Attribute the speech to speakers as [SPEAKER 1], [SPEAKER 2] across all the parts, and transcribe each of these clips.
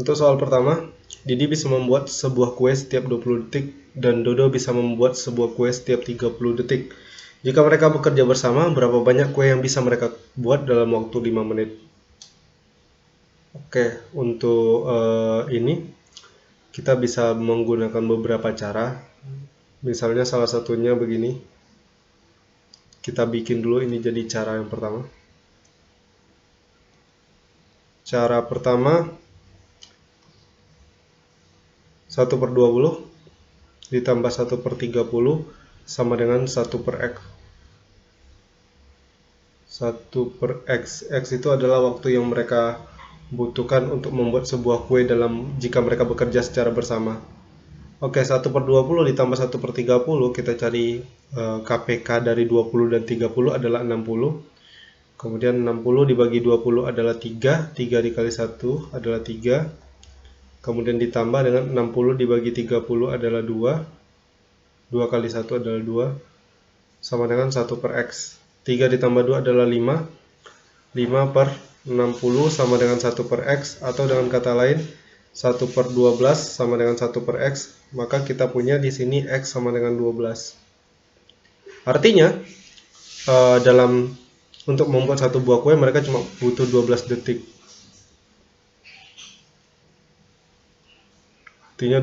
[SPEAKER 1] Untuk soal pertama, Didi bisa membuat sebuah kue setiap 20 detik dan Dodo bisa membuat sebuah kue setiap 30 detik. Jika mereka bekerja bersama, berapa banyak kue yang bisa mereka buat dalam waktu 5 menit? Oke, untuk ini kita bisa menggunakan beberapa cara. Misalnya salah satunya begini. Kita bikin dulu ini jadi cara yang pertama. Cara pertama, 1/20 ditambah 1/30 sama dengan 1/x. 1/x. X itu adalah waktu yang mereka butuhkan untuk membuat sebuah kue jika mereka bekerja secara bersama. Oke, 1/20 ditambah 1/30, kita cari KPK dari 20 dan 30 adalah 60. Kemudian 60 dibagi 20 adalah 3, 3 dikali 1 adalah 3. Kemudian ditambah dengan 60 dibagi 30 adalah 2. 2 kali 1 adalah 2, sama dengan 1/x. 3 ditambah 2 adalah 5. 5/60 sama dengan 1/x, atau dengan kata lain 1/12 sama dengan 1/x. Maka kita punya di sini x sama dengan 12. Artinya untuk membuat satu buah kue mereka cuma butuh 12 detik. Artinya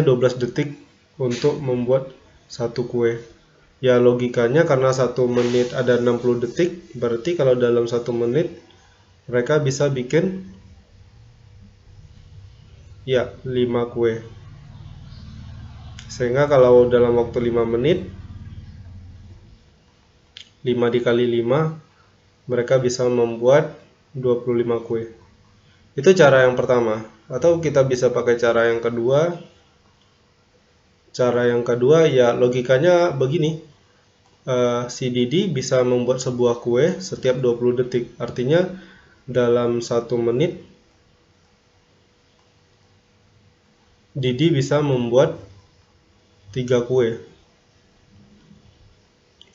[SPEAKER 1] 12 detik untuk membuat satu kue. Ya logikanya karena 1 menit ada 60 detik, berarti kalau dalam 1 menit mereka bisa bikin ya 5 kue. Sehingga kalau dalam waktu 5 menit 5 dikali 5 mereka bisa membuat 25 kue. Itu cara yang pertama. Atau kita bisa pakai cara yang kedua. Cara yang kedua ya logikanya begini. Si Didi bisa membuat sebuah kue setiap 20 detik. Artinya dalam 1 menit Didi bisa membuat 3 kue.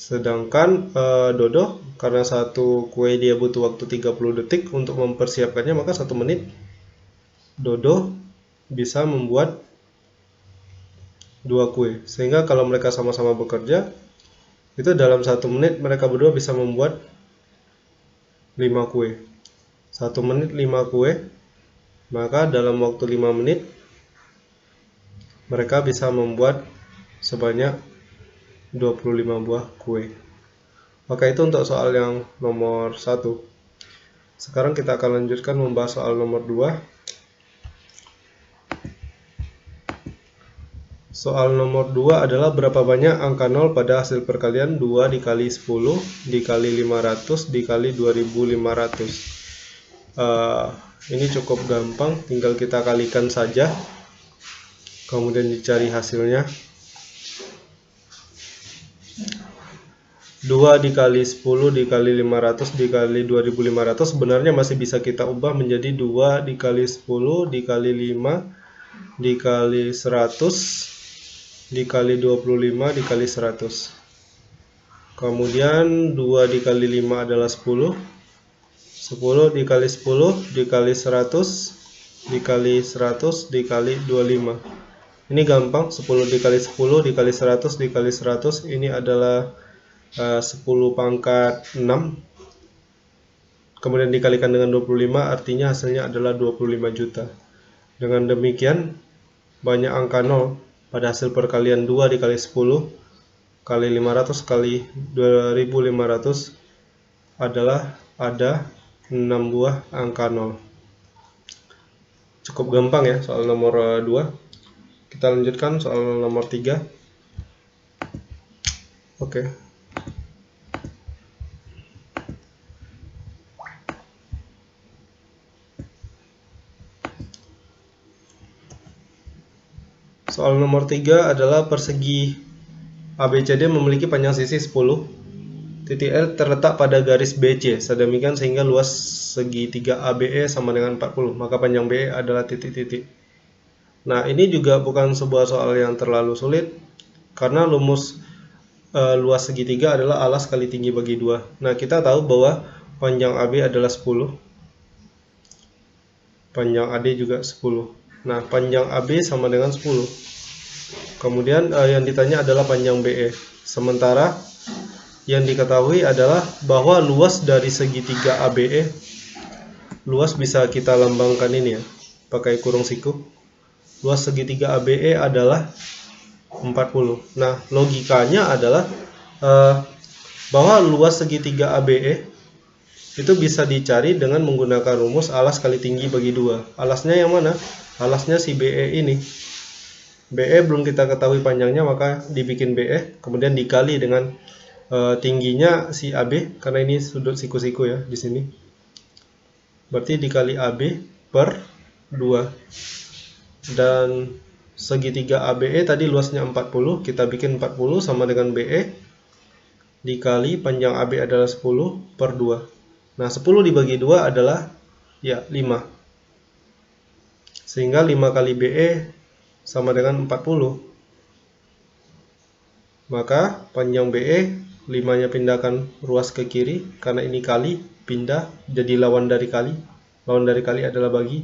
[SPEAKER 1] Sedangkan Dodo, karena satu kue dia butuh waktu 30 detik untuk mempersiapkannya, maka 1 menit Dodo bisa membuat 2 kue. Sehingga kalau mereka sama-sama bekerja, itu dalam 1 menit mereka berdua bisa membuat 5 kue. 1 menit 5 kue, maka dalam waktu 5 menit mereka bisa membuat sebanyak 25 buah kue. Maka itu untuk soal yang nomor 1. Sekarang kita akan lanjutkan membahas soal nomor 2. Soal nomor 2 adalah berapa banyak angka 0 pada hasil perkalian 2 dikali 10 dikali 500 dikali 2500. Ini cukup gampang, tinggal kita kalikan saja, kemudian dicari hasilnya. 2 dikali 10 dikali 500 dikali 2500 sebenarnya masih bisa kita ubah menjadi 2 dikali 10 dikali 5 dikali 100 dikali 25 dikali 100. Kemudian 2 dikali 5 adalah 10. 10 dikali 10 dikali 100 dikali 100 dikali 25. Ini gampang, 10 dikali 10 dikali 100 dikali 100 ini adalah 10 pangkat 6. Kemudian dikalikan dengan 25, artinya hasilnya adalah 25 juta. Dengan demikian, banyak angka 0 pada hasil perkalian 2 dikali 10 kali 500 kali 2500 adalah ada 6 buah angka 0. Cukup gampang ya soal nomor 2. Kita lanjutkan soal nomor 3. Oke. Soal nomor 3 adalah persegi ABCD memiliki panjang sisi 10. Titik L terletak pada garis BC, sedemikian sehingga luas segitiga ABE sama dengan 40. Maka panjang BE adalah titik-titik. Nah, ini juga bukan sebuah soal yang terlalu sulit, karena luas segitiga adalah alas kali tinggi bagi 2. Nah, kita tahu bahwa panjang AB adalah 10. Panjang AD juga 10. Nah, panjang AB sama dengan 10. Kemudian yang ditanya adalah panjang BE. Sementara yang diketahui adalah bahwa luas dari segitiga ABE, luas bisa kita lambangkan ini ya, pakai kurung siku. Luas segitiga ABE adalah 40. Nah, logikanya adalah bahwa luas segitiga ABE itu bisa dicari dengan menggunakan rumus alas kali tinggi bagi 2. Alasnya yang mana? Alasnya si BE ini. BE belum kita ketahui panjangnya, maka dibikin BE, kemudian dikali dengan tingginya si AB, karena ini sudut siku-siku ya di sini. Berarti dikali AB per 2. Dan segitiga ABE tadi luasnya 40, kita bikin 40 sama dengan BE dikali panjang AB adalah 10 per 2. Nah, 10 dibagi 2 adalah ya 5. Sehingga 5 kali BE sama dengan 40. Maka panjang BE 5-nya pindahkan ruas ke kiri, karena ini kali, pindah jadi lawan dari kali. Lawan dari kali adalah bagi.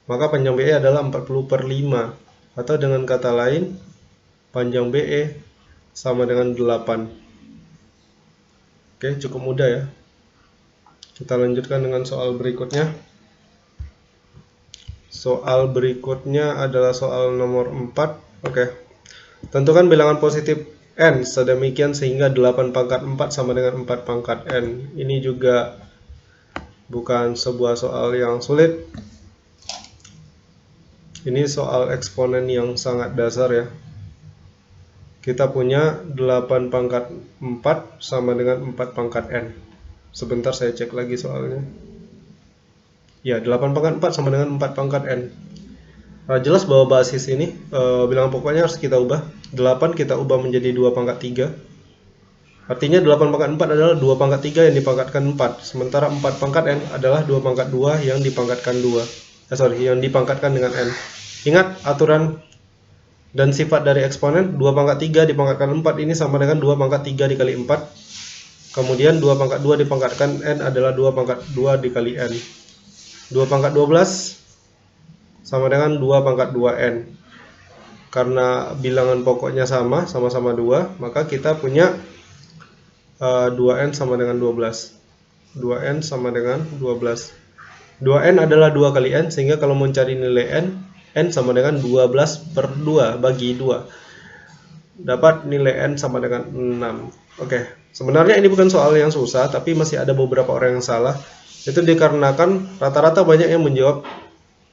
[SPEAKER 1] Maka panjang BE adalah 40 per 5. Atau dengan kata lain, panjang BE sama dengan 8. Oke, cukup mudah ya. Kita lanjutkan dengan soal berikutnya. Soal berikutnya adalah soal nomor 4. Oke. Tentukan bilangan positif n sedemikian sehingga 8 pangkat 4 sama dengan 4 pangkat n. Ini juga bukan sebuah soal yang sulit. Ini soal eksponen yang sangat dasar ya. Kita punya 8 pangkat 4 sama dengan 4 pangkat n. Sebentar saya cek lagi soalnya. Ya, 8 pangkat 4 sama dengan 4 pangkat n. Jelas bahwa basis ini bilangan pokoknya harus kita ubah. 8 kita ubah menjadi 2 pangkat 3. Artinya 8 pangkat 4 adalah 2 pangkat 3 yang dipangkatkan 4. Sementara 4 pangkat n adalah 2 pangkat 2 yang dipangkatkan 2. Yang dipangkatkan dengan n. Ingat aturan dan sifat dari eksponen. 2 pangkat 3 dipangkatkan 4 ini sama dengan 2 pangkat 3 dikali 4. Kemudian 2 pangkat 2 dipangkatkan n adalah 2 pangkat 2 dikali n. 2 pangkat 12 sama dengan 2 pangkat 2n. Karena bilangan pokoknya sama-sama 2, maka kita punya 2n sama dengan 12. 2n sama dengan 12. 2n adalah 2 kali n, sehingga kalau mencari nilai n sama dengan 12 per 2 bagi 2. Dapat nilai n sama dengan 6. Oke, sebenarnya ini bukan soal yang susah, tapi masih ada beberapa orang yang salah. Itu dikarenakan rata-rata banyak yang menjawab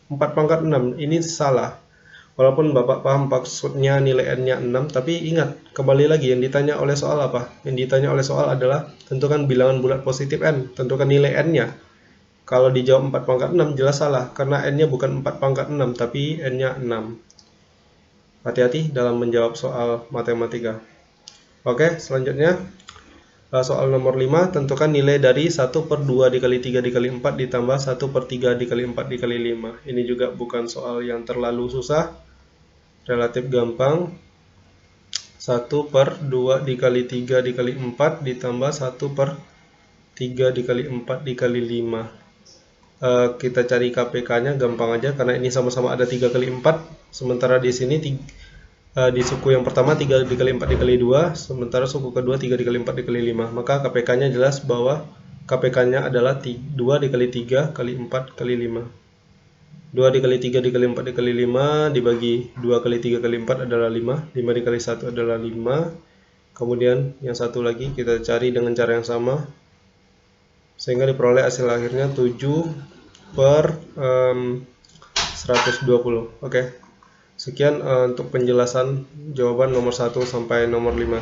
[SPEAKER 1] 4 pangkat 6. Ini salah. Walaupun Bapak paham maksudnya nilai n-nya 6, tapi ingat, kembali lagi yang ditanya oleh soal apa? Yang ditanya oleh soal adalah tentukan bilangan bulat positif n, tentukan nilai n-nya. Kalau dijawab 4 pangkat 6 jelas salah, karena n-nya bukan 4 pangkat 6, tapi n-nya 6. Hati-hati dalam menjawab soal matematika. Oke, selanjutnya soal nomor 5, tentukan nilai dari 1 per 2 dikali 3 dikali 4 ditambah 1 per 3 dikali 4 dikali 5. Ini juga bukan soal yang terlalu susah, relatif gampang. 1 per 2 dikali 3 dikali 4 ditambah 1 per 3 dikali 4 dikali 5. Kita cari KPK-nya gampang aja, karena ini sama-sama ada 3 kali 4. Sementara di sini di suku yang pertama 3 dikali 4 dikali 2, sementara suku kedua 3 dikali 4 dikali 5. Maka KPK-nya jelas bahwa KPK-nya adalah 2 dikali 3 kali 4 kali 5. 2 dikali 3 dikali 4 dikali 5 dibagi 2 kali 3 kali 4 adalah 5. 5 dikali 1 adalah 5. Kemudian yang satu lagi kita cari dengan cara yang sama, sehingga diperoleh hasil akhirnya 7 per 120. Oke. Sekian untuk penjelasan jawaban nomor 1 sampai nomor 5.